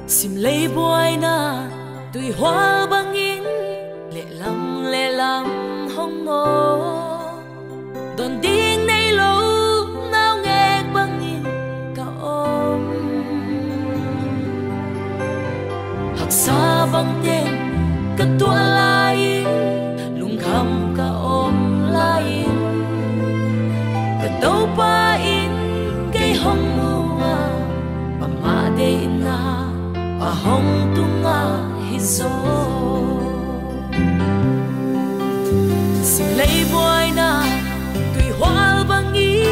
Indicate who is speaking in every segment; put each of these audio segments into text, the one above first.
Speaker 1: sim lấy buai na tùy hoa băng in lệ lắm hông ngô đòn điên nay lâu nao nghe băng in cả ôm hạc xa băng tên cất tua lai lung khăm cả ôm lai cất đâu ba in cây hông mua mà de na a hong tunga hizo sim lấy boy na tùy hoa băng ý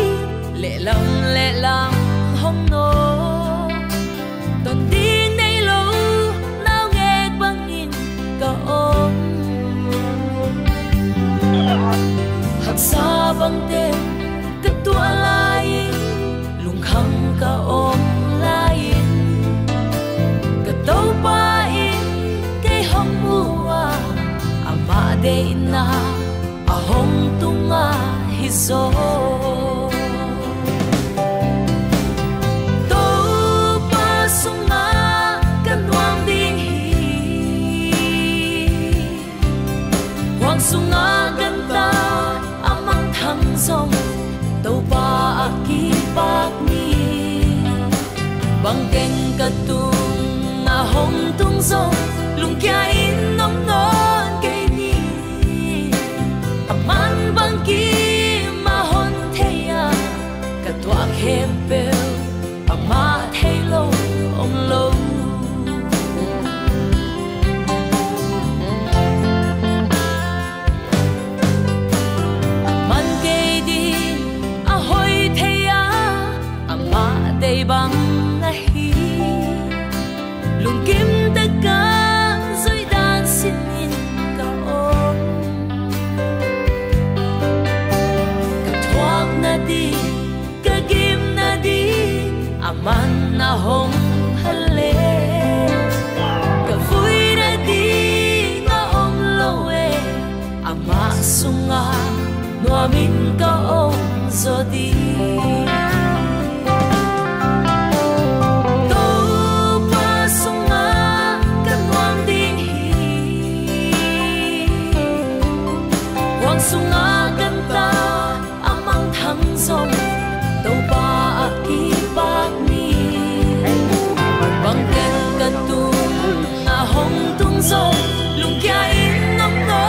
Speaker 1: lệ lắm hong no đòn tiếng nay lâu nao nghe băng in cả ôm hạc xa băng tên cất tua lai lung khăm cả ôm lai đâu ba in cây hong mua ama de na a hong tunga hizo đâu ba sunga kan wang ding hi wang sunga kan ta amang thang song đâu ba aki bak ni bang keng ka tu hong tung sông lung kia in nông non cây ni aman bang ki ma hon theya ka tua khem pel ama thei lo om lo man ke di a hoi theya ama dei bang na hi lung kim tất cả rồi đang xin in cả ôm cả thoát na đi cả kim na đi aman na hong hale cả vui na đi na om lo e ama sunga noa min cả om zo đi sunga ganta amang thang song đâu ba aki bak ni bang ken ka tu na hong tung song lung kia in nam no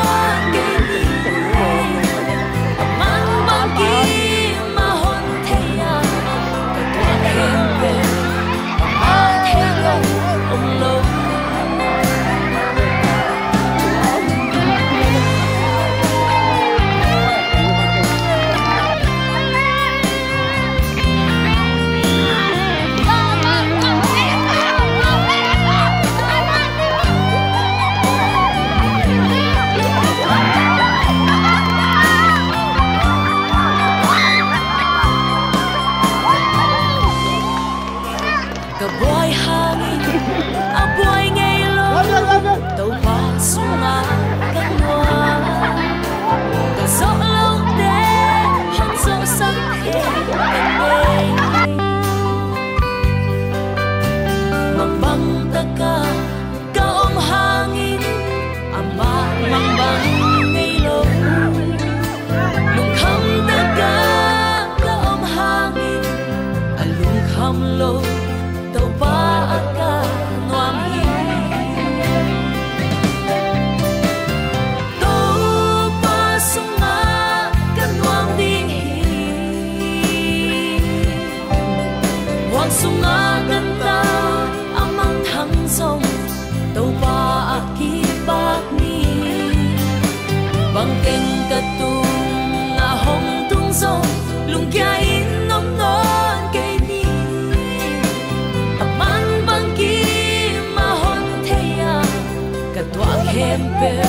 Speaker 1: ke ni amang bang ki ma hon theya ka tua khem pe ama the lo om lo boy hangin a boy ngay lo đâu ba sunga kan noa ta zo lo de han zo sang the mang bang ta ka om hangin ama mang bang ngay lo lung kham ta ka om hangin a lung kham lo đâu ba aka noam hi đâu ba sunga kan noam ding hi wang sunga kan ta amang thang song đâu ba aki bak ni bang keng ka tu na hong tung song lung kia in nom non ke ni aman bang ki ma hon theya ka tua khem pe